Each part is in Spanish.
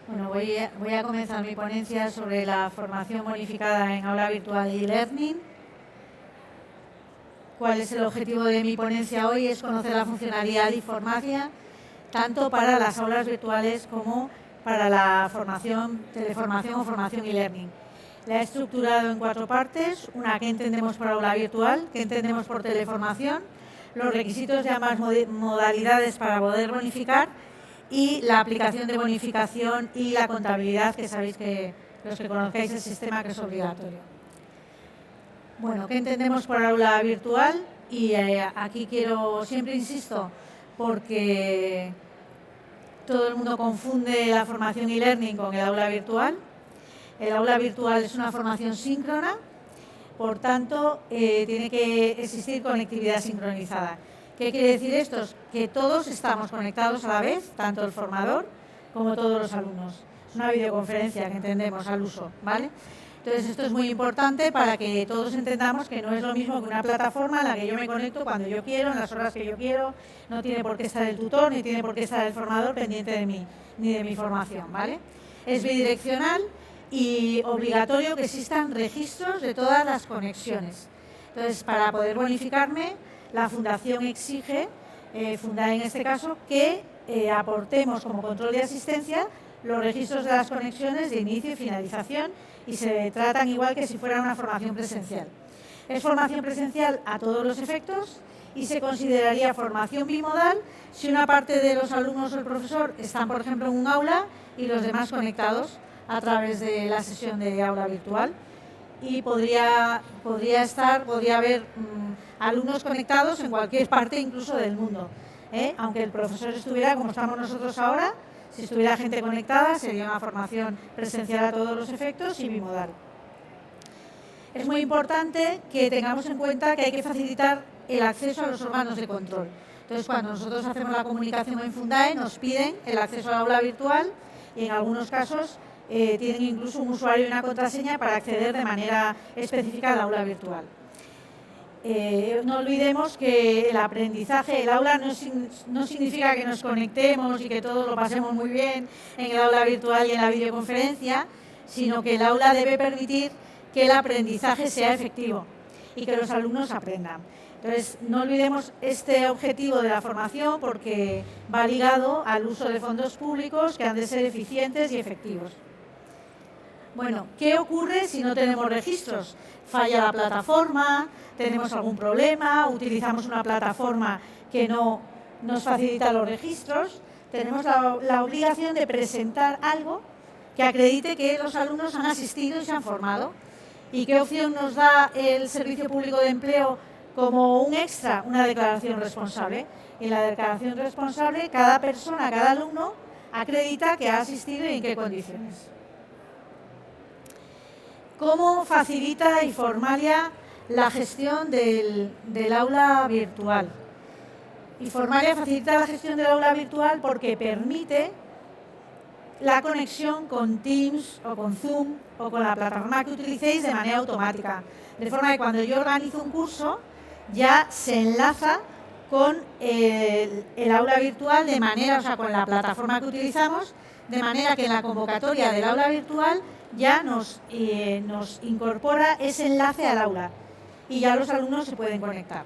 Bueno, voy a comenzar mi ponencia sobre la formación bonificada en aula virtual y e-learning. ¿Cuál es el objetivo de mi ponencia hoy? Es conocer la funcionalidad de Informalia, tanto para las aulas virtuales como para la formación, teleformación o formación e-learning. La he estructurado en 4 partes: una, qué entendemos por aula virtual, qué entendemos por teleformación, los requisitos de ambas modalidades para poder bonificar y la aplicación de bonificación y la contabilidad, que sabéis que los que conozcáis el sistema, que es obligatorio. Bueno, ¿qué entendemos por aula virtual? Y aquí siempre insisto, porque todo el mundo confunde la formación e-learning con el aula virtual. El aula virtual es una formación síncrona, por tanto, tiene que existir conectividad sincronizada. ¿Qué quiere decir esto? Que todos estamos conectados a la vez, tanto el formador como todos los alumnos. Es una videoconferencia que entendemos al uso, ¿vale? Entonces, esto es muy importante para que todos entendamos que no es lo mismo que una plataforma en la que yo me conecto cuando yo quiero, en las horas que yo quiero. No tiene por qué estar el tutor, ni tiene por qué estar el formador pendiente de mí, ni de mi formación, ¿vale? Es bidireccional y obligatorio que existan registros de todas las conexiones. Entonces, para poder bonificarme, la Fundación exige, Fundae en este caso, que aportemos como control de asistencia los registros de las conexiones de inicio y finalización, y se tratan igual que si fuera una formación presencial. Es formación presencial a todos los efectos y se consideraría formación bimodal si una parte de los alumnos o el profesor están, por ejemplo, en un aula y los demás conectados a través de la sesión de aula virtual. Y podría haber alumnos conectados en cualquier parte, incluso del mundo, aunque el profesor estuviera como estamos nosotros ahora. Si estuviera gente conectada, sería una formación presencial a todos los efectos y bimodal. Es muy importante que tengamos en cuenta que hay que facilitar el acceso a los órganos de control. Entonces, cuando nosotros hacemos la comunicación en Fundae, nos piden el acceso al aula virtual y en algunos casos tienen incluso un usuario y una contraseña para acceder de manera específica al aula virtual. No olvidemos que el aprendizaje, el aula no significa que nos conectemos y que todos lo pasemos muy bien en el aula virtual y en la videoconferencia, sino que el aula debe permitir que el aprendizaje sea efectivo y que los alumnos aprendan. Entonces, no olvidemos este objetivo de la formación, porque va ligado al uso de fondos públicos que han de ser eficientes y efectivos. Bueno, ¿qué ocurre si no tenemos registros? Falla la plataforma, tenemos algún problema, utilizamos una plataforma que no nos facilita los registros. Tenemos la obligación de presentar algo que acredite que los alumnos han asistido y se han formado. ¿Y qué opción nos da el Servicio Público de Empleo como un extra? Una declaración responsable. En la declaración responsable, cada persona, cada alumno, acredita que ha asistido y en qué condiciones. ¿Cómo facilita Informalia la gestión del aula virtual? Informalia facilita la gestión del aula virtual porque permite la conexión con Teams o con Zoom o con la plataforma que utilicéis de manera automática. De forma que cuando yo organizo un curso, ya se enlaza con el aula virtual de manera, o sea, con la plataforma que utilizamos, de manera que en la convocatoria del aula virtual ya nos incorpora ese enlace al aula y ya los alumnos se pueden conectar.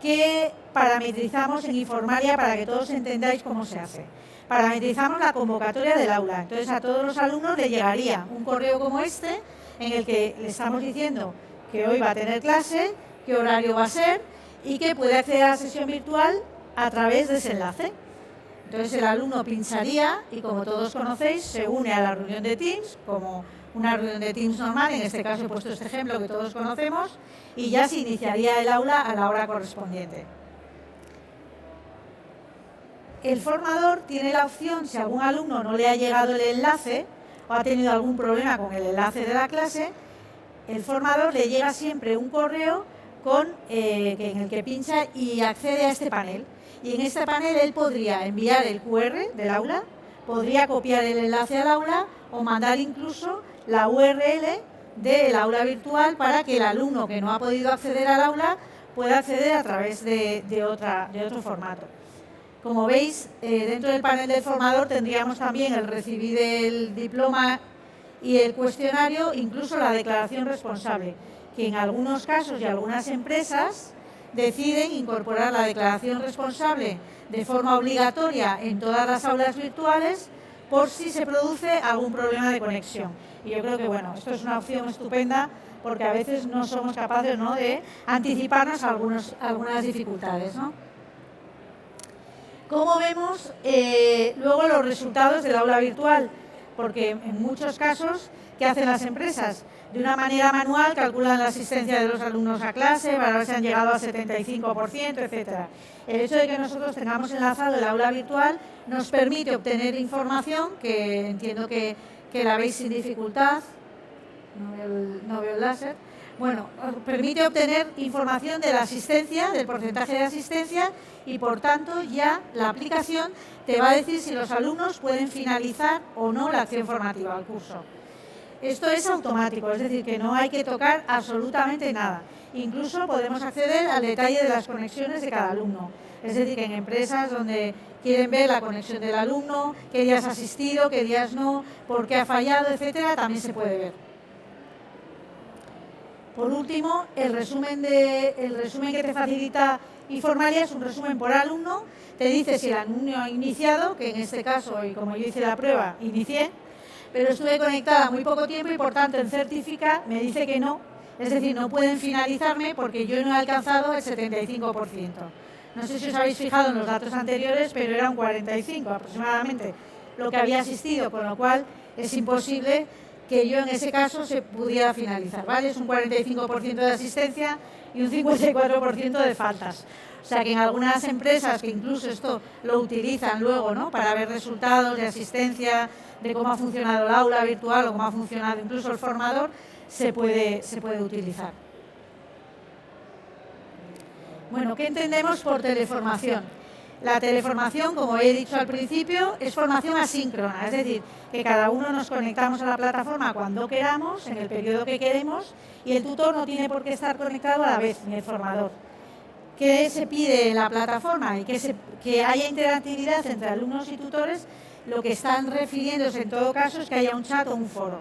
¿Qué parametrizamos en Informalia para que todos entendáis cómo se hace? Parametrizamos la convocatoria del aula. Entonces, a todos los alumnos les llegaría un correo como este, en el que le estamos diciendo que hoy va a tener clase, qué horario va a ser y que puede acceder a la sesión virtual a través de ese enlace. Entonces, el alumno pincharía y, como todos conocéis, se une a la reunión de Teams, como una reunión de Teams normal. En este caso he puesto este ejemplo que todos conocemos, y ya se iniciaría el aula a la hora correspondiente. El formador tiene la opción, si a algún alumno no le ha llegado el enlace o ha tenido algún problema con el enlace de la clase, el formador le llega siempre un correo en el que pincha y accede a este panel. Y en este panel él podría enviar el QR del aula, podría copiar el enlace al aula o mandar incluso la URL del aula virtual para que el alumno que no ha podido acceder al aula pueda acceder a través de otro formato. Como veis, dentro del panel del formador tendríamos también el recibir el diploma y el cuestionario, incluso la declaración responsable, que en algunos casos y algunas empresas deciden incorporar la declaración responsable de forma obligatoria en todas las aulas virtuales por si se produce algún problema de conexión. Y yo creo que, bueno, esto es una opción estupenda porque a veces no somos capaces, ¿no?, de anticiparnos a algunas dificultades, ¿no? ¿Cómo vemos luego los resultados del aula virtual? Porque en muchos casos, ¿qué hacen las empresas? De una manera manual calculan la asistencia de los alumnos a clase para ver si han llegado al 75%, etc. El hecho de que nosotros tengamos enlazado el aula virtual nos permite obtener información, que entiendo que la veis sin dificultad. No veo el láser. Bueno, permite obtener información de la asistencia, del porcentaje de asistencia, y por tanto ya la aplicación te va a decir si los alumnos pueden finalizar o no la acción formativa del curso. Esto es automático, es decir, que no hay que tocar absolutamente nada. Incluso podemos acceder al detalle de las conexiones de cada alumno. Es decir, que en empresas donde quieren ver la conexión del alumno, qué días ha asistido, qué días no, por qué ha fallado, etcétera, también se puede ver. Por último, el resumen que te facilita Informalia es un resumen por alumno. Te dice si el alumno ha iniciado, que en este caso, y como yo hice la prueba, inicié, pero estuve conectada muy poco tiempo y por tanto en Certifica me dice que no, es decir, no pueden finalizarme porque yo no he alcanzado el 75%. No sé si os habéis fijado en los datos anteriores, pero era un 45% aproximadamente lo que había asistido, con lo cual es imposible que yo en ese caso se pudiera finalizar, ¿vale? Es un 45% de asistencia y un 54% de faltas. O sea que en algunas empresas que incluso esto lo utilizan luego, ¿no?, para ver resultados de asistencia, de cómo ha funcionado el aula virtual o cómo ha funcionado incluso el formador, se puede utilizar. Bueno, ¿qué entendemos por teleformación? La teleformación, como he dicho al principio, es formación asíncrona, es decir, que cada uno nos conectamos a la plataforma cuando queramos, en el periodo que queremos, y el tutor no tiene por qué estar conectado a la vez, ni el formador. ¿Qué se pide en la plataforma? Y que haya interactividad entre alumnos y tutores. Lo que están refiriéndose en todo caso es que haya un chat o un foro.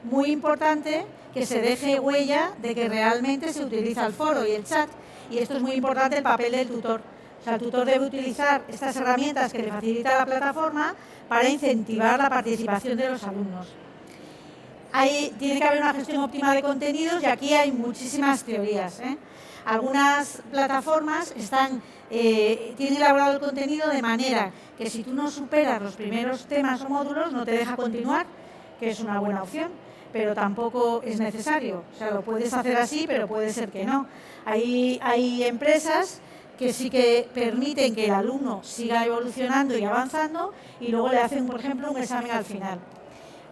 Muy importante que se deje huella de que realmente se utiliza el foro y el chat, y esto es muy importante, el papel del tutor. O sea, el tutor debe utilizar estas herramientas que le facilita la plataforma para incentivar la participación de los alumnos. Tiene que haber una gestión óptima de contenidos y aquí hay muchísimas teorías, ¿eh? Algunas plataformas tienen elaborado el contenido de manera que si tú no superas los primeros temas o módulos no te deja continuar, que es una buena opción, pero tampoco es necesario. O sea, lo puedes hacer así, pero puede ser que no. Hay empresas que sí que permiten que el alumno siga evolucionando y avanzando y luego le hacen, por ejemplo, un examen al final.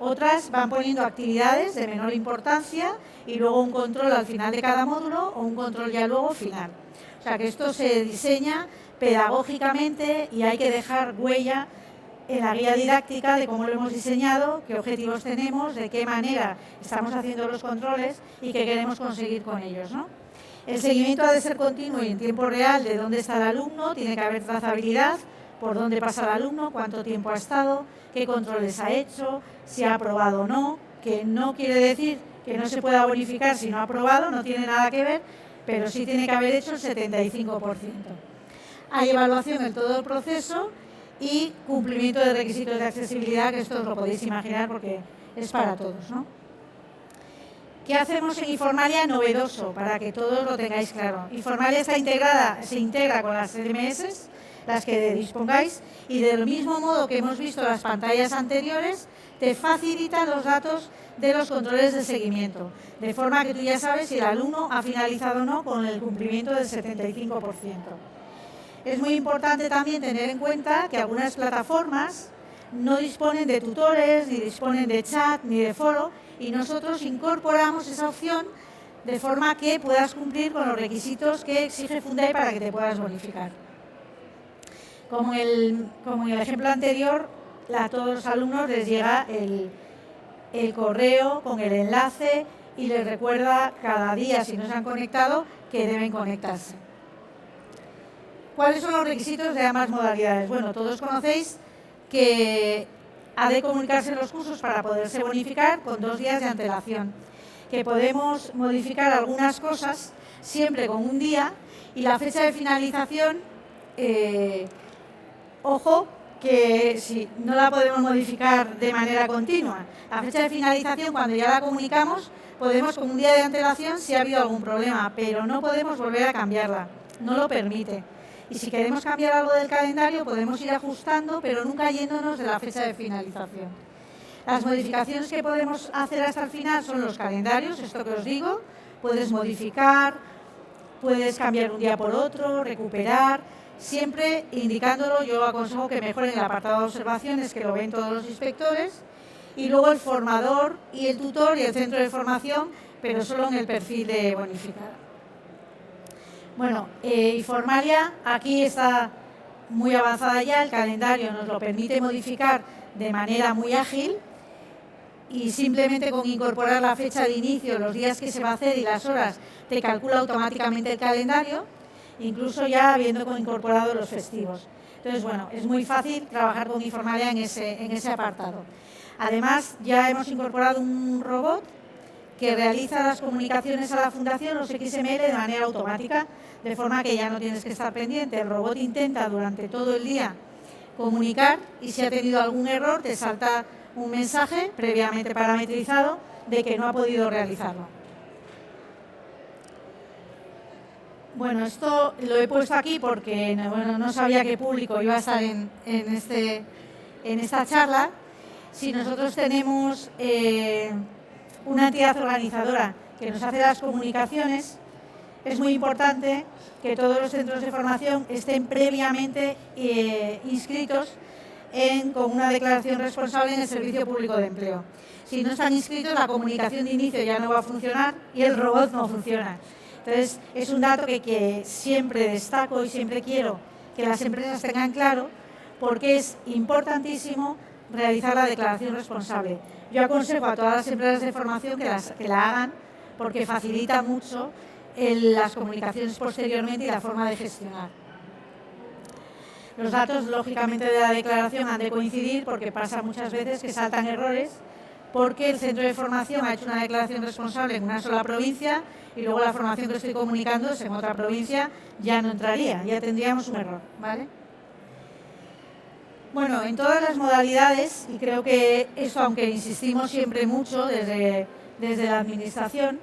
Otras van poniendo actividades de menor importancia y luego un control al final de cada módulo o un control ya luego final. O sea que esto se diseña pedagógicamente y hay que dejar huella en la guía didáctica de cómo lo hemos diseñado, qué objetivos tenemos, de qué manera estamos haciendo los controles y qué queremos conseguir con ellos, ¿no? El seguimiento ha de ser continuo y en tiempo real de dónde está el alumno, tiene que haber trazabilidad, por dónde pasa el alumno, cuánto tiempo ha estado, qué controles ha hecho, si ha aprobado o no, que no quiere decir que no se pueda bonificar si no ha aprobado, no tiene nada que ver, pero sí tiene que haber hecho el 75%. Hay evaluación en todo el proceso y cumplimiento de requisitos de accesibilidad, que esto os lo podéis imaginar porque es para todos, ¿no? ¿Qué hacemos en Informalia novedoso? Para que todos lo tengáis claro. Informalia se integra con las LMS, las que dispongáis, y del mismo modo que hemos visto en las pantallas anteriores, te facilita los datos de los controles de seguimiento, de forma que tú ya sabes si el alumno ha finalizado o no con el cumplimiento del 75%. Es muy importante también tener en cuenta que algunas plataformas no disponen de tutores, ni disponen de chat, ni de foro, y nosotros incorporamos esa opción de forma que puedas cumplir con los requisitos que exige Fundae para que te puedas bonificar. Como en el ejemplo anterior, a todos los alumnos les llega el correo con el enlace y les recuerda cada día, si no se han conectado, que deben conectarse. ¿Cuáles son los requisitos de ambas modalidades? Bueno, todos conocéis que ha de comunicarse los cursos para poderse bonificar con 2 días de antelación, que podemos modificar algunas cosas siempre con un día y la fecha de finalización, ojo, que si no la podemos modificar de manera continua. La fecha de finalización, cuando ya la comunicamos, podemos con un día de antelación si ha habido algún problema, pero no podemos volver a cambiarla, no lo permite. Y si queremos cambiar algo del calendario, podemos ir ajustando, pero nunca yéndonos de la fecha de finalización. Las modificaciones que podemos hacer hasta el final son los calendarios, esto que os digo. Puedes modificar, puedes cambiar un día por otro, recuperar, siempre indicándolo. Yo aconsejo que mejoren el apartado de observaciones, que lo ven todos los inspectores, y luego el formador y el tutor y el centro de formación, pero solo en el perfil de bonificar. Bueno, Informalia aquí está muy avanzada ya, el calendario nos lo permite modificar de manera muy ágil y simplemente con incorporar la fecha de inicio, los días que se va a hacer y las horas, te calcula automáticamente el calendario, incluso ya habiendo incorporado los festivos. Entonces, bueno, es muy fácil trabajar con Informalia en ese apartado. Además, ya hemos incorporado un robot que realiza las comunicaciones a la Fundación, los XML, de manera automática, de forma que ya no tienes que estar pendiente. El robot intenta durante todo el día comunicar y si ha tenido algún error te salta un mensaje previamente parametrizado de que no ha podido realizarlo. Bueno, esto lo he puesto aquí porque no sabía qué público iba a estar en esta charla. Si nosotros tenemos una entidad organizadora que nos hace las comunicaciones, es muy importante que todos los centros de formación estén previamente inscritos con una declaración responsable en el Servicio Público de Empleo. Si no están inscritos, la comunicación de inicio ya no va a funcionar y el robot no funciona. Entonces, es un dato que siempre destaco y siempre quiero que las empresas tengan claro, porque es importantísimo realizar la declaración responsable. Yo aconsejo a todas las empresas de formación que la hagan, porque facilita mucho las comunicaciones posteriormente y la forma de gestionar. Los datos, lógicamente, de la declaración han de coincidir, porque pasa muchas veces que saltan errores, porque el centro de formación ha hecho una declaración responsable en una sola provincia y luego la formación que estoy comunicando es en otra provincia, ya no entraría, ya tendríamos un error, ¿vale? Bueno, en todas las modalidades, y creo que eso, aunque insistimos siempre mucho desde la Administración,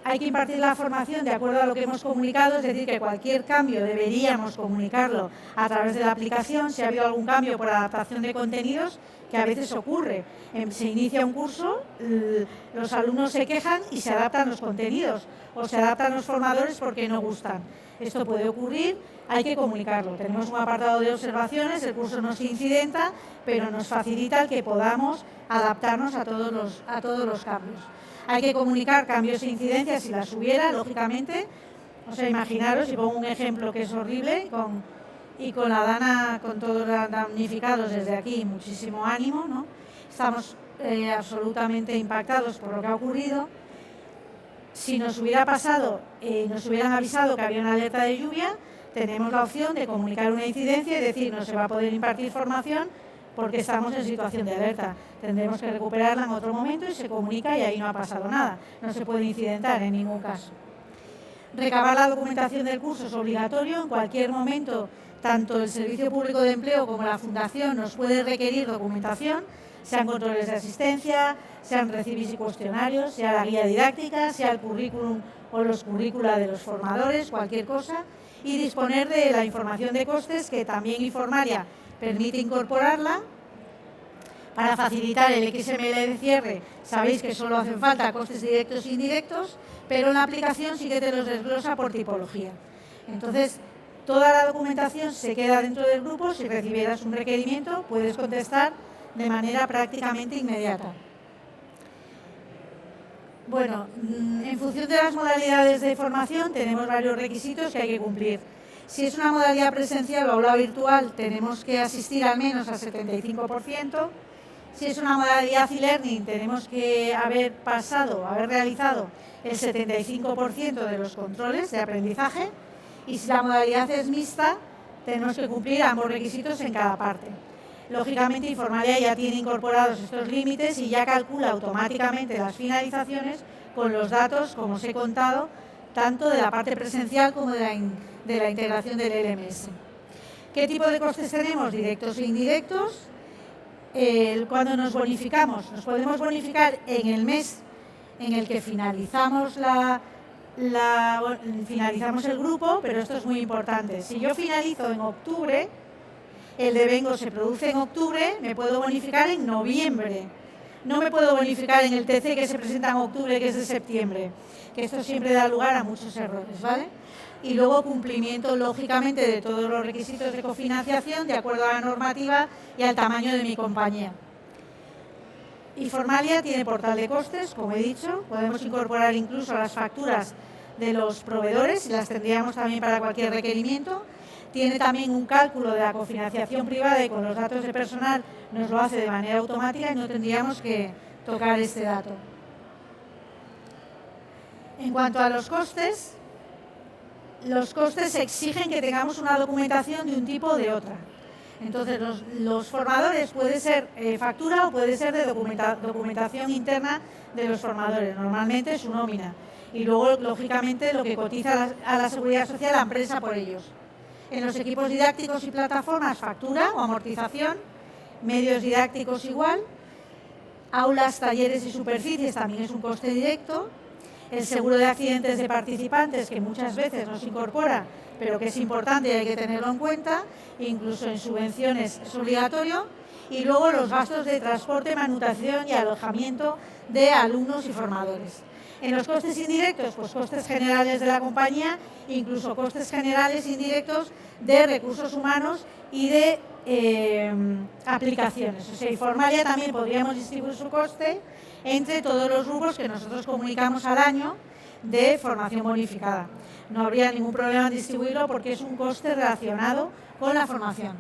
hay que impartir la formación de acuerdo a lo que hemos comunicado, es decir, que cualquier cambio deberíamos comunicarlo a través de la aplicación. Si ha habido algún cambio por adaptación de contenidos, que a veces ocurre, se inicia un curso, los alumnos se quejan y se adaptan los contenidos, o se adaptan los formadores porque no gustan. Esto puede ocurrir, hay que comunicarlo. Tenemos un apartado de observaciones, el curso no se incidenta, pero nos facilita el que podamos adaptarnos a todos los cambios. Hay que comunicar cambios e incidencias si las hubiera, lógicamente. O sea, imaginaros, y pongo un ejemplo que es horrible, con la Dana, con todos los damnificados desde aquí, muchísimo ánimo, ¿no? Estamos absolutamente impactados por lo que ha ocurrido. Si nos hubiera pasado, nos hubieran avisado que había una alerta de lluvia, tenemos la opción de comunicar una incidencia y decir no se va a poder impartir formación porque estamos en situación de alerta. Tendremos que recuperarla en otro momento y se comunica y ahí no ha pasado nada. No se puede incidentar en ningún caso. Recabar la documentación del curso es obligatorio. En cualquier momento, tanto el Servicio Público de Empleo como la Fundación nos puede requerir documentación, sean controles de asistencia, sean recibis y cuestionarios, sea la guía didáctica, sea el currículum o los currícula de los formadores, cualquier cosa, y disponer de la información de costes, que también Informalia permite incorporarla para facilitar el XML de cierre. Sabéis que solo hacen falta costes directos e indirectos, pero en la aplicación sí que te los desglosa por tipología. Entonces, toda la documentación se queda dentro del grupo. Si recibieras un requerimiento, puedes contestar de manera prácticamente inmediata. Bueno, en función de las modalidades de formación tenemos varios requisitos que hay que cumplir. Si es una modalidad presencial o aula virtual, tenemos que asistir al menos al 75%. Si es una modalidad e-learning, tenemos que haber realizado el 75% de los controles de aprendizaje. Y si la modalidad es mixta, tenemos que cumplir ambos requisitos en cada parte. Lógicamente, Informalia ya tiene incorporados estos límites y ya calcula automáticamente las finalizaciones con los datos, como os he contado, tanto de la parte presencial como de la integración del LMS. ¿Qué tipo de costes tenemos? Directos e indirectos. Cuando nos bonificamos, nos podemos bonificar en el mes en el que finalizamos finalizamos el grupo, pero esto es muy importante. Si yo finalizo en octubre, el devengo se produce en octubre, me puedo bonificar en noviembre. No me puedo bonificar en el TC que se presenta en octubre, que es de septiembre, que esto siempre da lugar a muchos errores, ¿vale? Y luego cumplimiento, lógicamente, de todos los requisitos de cofinanciación de acuerdo a la normativa y al tamaño de mi compañía. Informalia tiene portal de costes, como he dicho, podemos incorporar incluso las facturas de los proveedores y las tendríamos también para cualquier requerimiento. Tiene también un cálculo de la cofinanciación privada y con los datos de personal nos lo hace de manera automática y no tendríamos que tocar este dato. En cuanto a los costes exigen que tengamos una documentación de un tipo o de otra. Entonces, los formadores puede ser factura o puede ser de documentación interna de los formadores, normalmente su nómina. Y luego, lógicamente, lo que cotiza a la Seguridad Social la empresa por ellos. En los equipos didácticos y plataformas, factura o amortización, medios didácticos igual, aulas, talleres y superficies también es un coste directo, el seguro de accidentes de participantes, que muchas veces no se incorpora, pero que es importante y hay que tenerlo en cuenta, incluso en subvenciones es obligatorio, y luego los gastos de transporte, manutención y alojamiento de alumnos y formadores. En los costes indirectos, pues costes generales de la compañía, incluso costes generales indirectos de recursos humanos y de aplicaciones. O sea, Informalia también podríamos distribuir su coste entre todos los grupos que nosotros comunicamos al año de formación bonificada. No habría ningún problema en distribuirlo porque es un coste relacionado con la formación.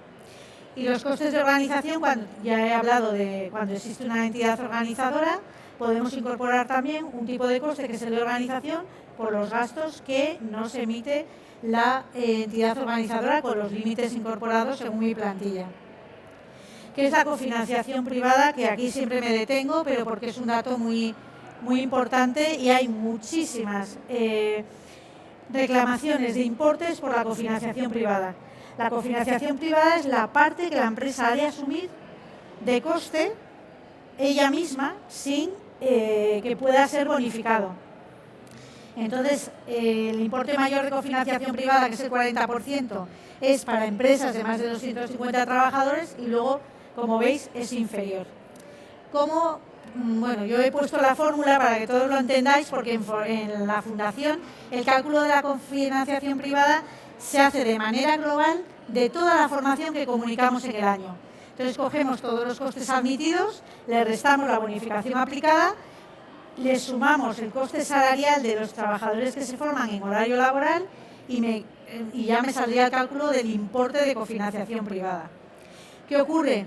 Y los costes de organización, ya he hablado de cuando existe una entidad organizadora, podemos incorporar también un tipo de coste que es el de organización por los gastos que nos emite la entidad organizadora con los límites incorporados según mi plantilla. ¿Qué es la cofinanciación privada? Que aquí siempre me detengo, pero porque es un dato muy, muy importante y hay muchísimas reclamaciones de importes por la cofinanciación privada. La cofinanciación privada es la parte que la empresa ha de asumir de coste ella misma sin que pueda ser bonificado. Entonces, el importe mayor de cofinanciación privada, que es el 40%, es para empresas de más de 250 trabajadores y luego, como veis, es inferior. Bueno, yo he puesto la fórmula para que todos lo entendáis, porque en la Fundación el cálculo de la cofinanciación privada se hace de manera global de toda la formación que comunicamos en el año. Entonces, cogemos todos los costes admitidos, le restamos la bonificación aplicada, le sumamos el coste salarial de los trabajadores que se forman en horario laboral y ya me saldría el cálculo del importe de cofinanciación privada. ¿Qué ocurre?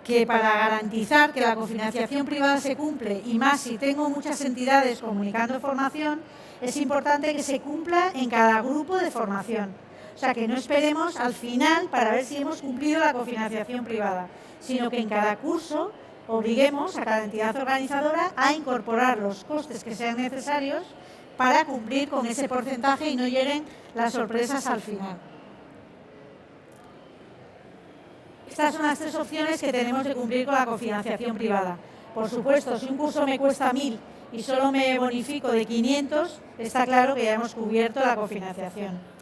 Que para garantizar que la cofinanciación privada se cumple, y más si tengo muchas entidades comunicando formación, es importante que se cumpla en cada grupo de formación. O sea, que no esperemos al final para ver si hemos cumplido la cofinanciación privada, sino que en cada curso obliguemos a cada entidad organizadora a incorporar los costes que sean necesarios para cumplir con ese porcentaje y no lleguen las sorpresas al final. Estas son las tres opciones que tenemos de cumplir con la cofinanciación privada. Por supuesto, si un curso me cuesta 1.000 y solo me bonifico de 500, está claro que ya hemos cubierto la cofinanciación.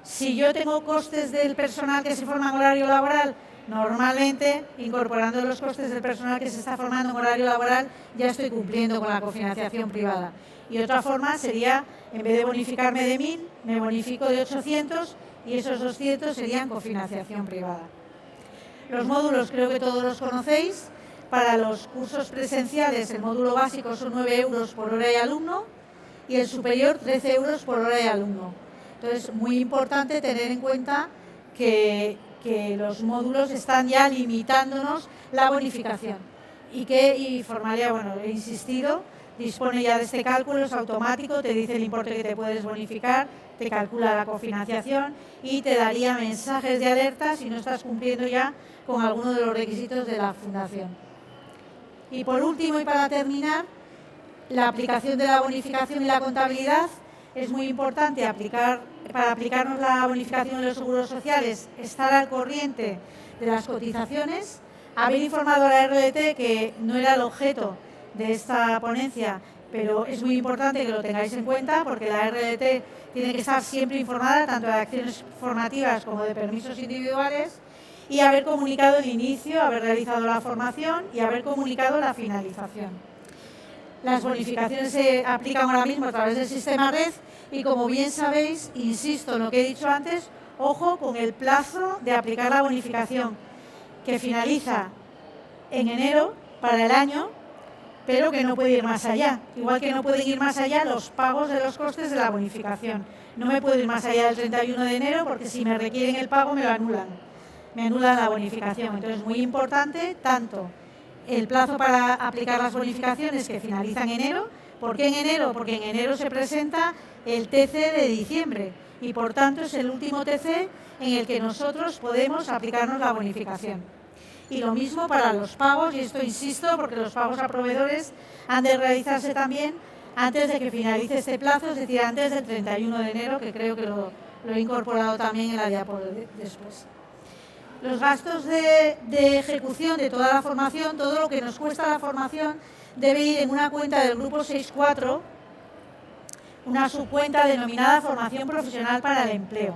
Si yo tengo costes del personal que se forma en horario laboral, normalmente, incorporando los costes del personal que se está formando en horario laboral, ya estoy cumpliendo con la cofinanciación privada. Y otra forma sería, en vez de bonificarme de 1.000, me bonifico de 800 y esos 200 serían cofinanciación privada. Los módulos creo que todos los conocéis. Para los cursos presenciales, el módulo básico son 9 euros por hora y alumno y el superior 13 euros por hora y alumno. Entonces, muy importante tener en cuenta que los módulos están ya limitándonos la bonificación y que Informalia, bueno, he insistido, dispone ya de este cálculo, es automático, te dice el importe que te puedes bonificar, te calcula la cofinanciación y te daría mensajes de alerta si no estás cumpliendo ya con alguno de los requisitos de la fundación. Y por último, y para terminar, la aplicación de la bonificación y la contabilidad. Es muy importante para aplicarnos la bonificación de los seguros sociales, estar al corriente de las cotizaciones, haber informado a la RLT que no era el objeto de esta ponencia, pero es muy importante que lo tengáis en cuenta porque la RLT tiene que estar siempre informada tanto de acciones formativas como de permisos individuales y haber comunicado el inicio, haber realizado la formación y haber comunicado la finalización. Las bonificaciones se aplican ahora mismo a través del sistema red y, como bien sabéis, insisto en lo que he dicho antes, ojo con el plazo de aplicar la bonificación, que finaliza en enero para el año, pero que no puede ir más allá. Igual que no pueden ir más allá los pagos de los costes de la bonificación. No me puedo ir más allá del 31 de enero porque si me requieren el pago me lo anulan. Me anulan la bonificación. Entonces, es muy importante tanto el plazo para aplicar las bonificaciones que finaliza en enero. ¿Por qué en enero? Porque en enero se presenta el TC de diciembre y por tanto es el último TC en el que nosotros podemos aplicarnos la bonificación. Y lo mismo para los pagos, y esto insisto porque los pagos a proveedores han de realizarse también antes de que finalice este plazo, es decir, antes del 31 de enero, que creo que lo he incorporado también en la diapositiva después. Los gastos de ejecución de toda la formación, todo lo que nos cuesta la formación, debe ir en una cuenta del grupo 6.4, una subcuenta denominada Formación Profesional para el Empleo.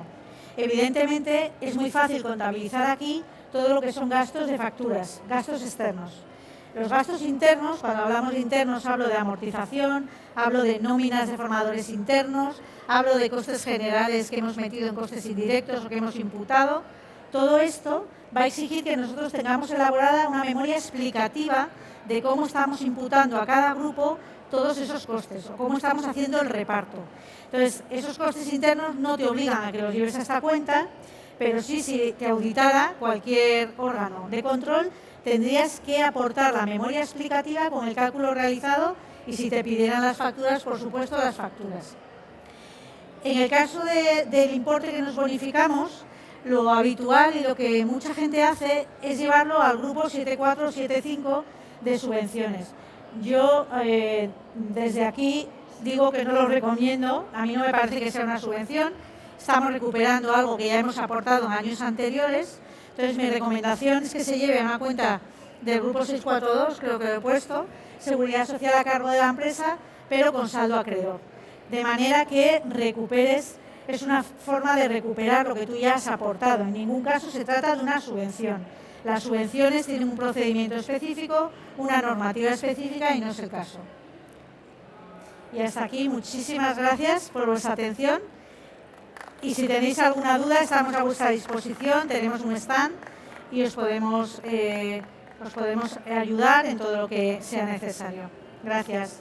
Evidentemente, es muy fácil contabilizar aquí todo lo que son gastos de facturas, gastos externos. Los gastos internos, cuando hablamos de internos, hablo de amortización, hablo de nóminas de formadores internos, hablo de costes generales que hemos metido en costes indirectos o que hemos imputado. Todo esto va a exigir que nosotros tengamos elaborada una memoria explicativa de cómo estamos imputando a cada grupo todos esos costes o cómo estamos haciendo el reparto. Entonces, esos costes internos no te obligan a que los lleves a esta cuenta, pero sí, si te auditara cualquier órgano de control, tendrías que aportar la memoria explicativa con el cálculo realizado y si te pidieran las facturas, por supuesto, las facturas. En el caso del importe que nos bonificamos, lo habitual y lo que mucha gente hace es llevarlo al grupo 7.4 o 7.5 de subvenciones. Yo desde aquí digo que no lo recomiendo, a mí no me parece que sea una subvención, estamos recuperando algo que ya hemos aportado en años anteriores, entonces mi recomendación es que se lleve a una cuenta del grupo 642, creo que lo he puesto, seguridad social a cargo de la empresa, pero con saldo acreedor, de manera que recuperes. Es una forma de recuperar lo que tú ya has aportado. En ningún caso se trata de una subvención. Las subvenciones tienen un procedimiento específico, una normativa específica y no es el caso. Y hasta aquí, muchísimas gracias por vuestra atención. Y si tenéis alguna duda, estamos a vuestra disposición, tenemos un stand y os podemos ayudar en todo lo que sea necesario. Gracias.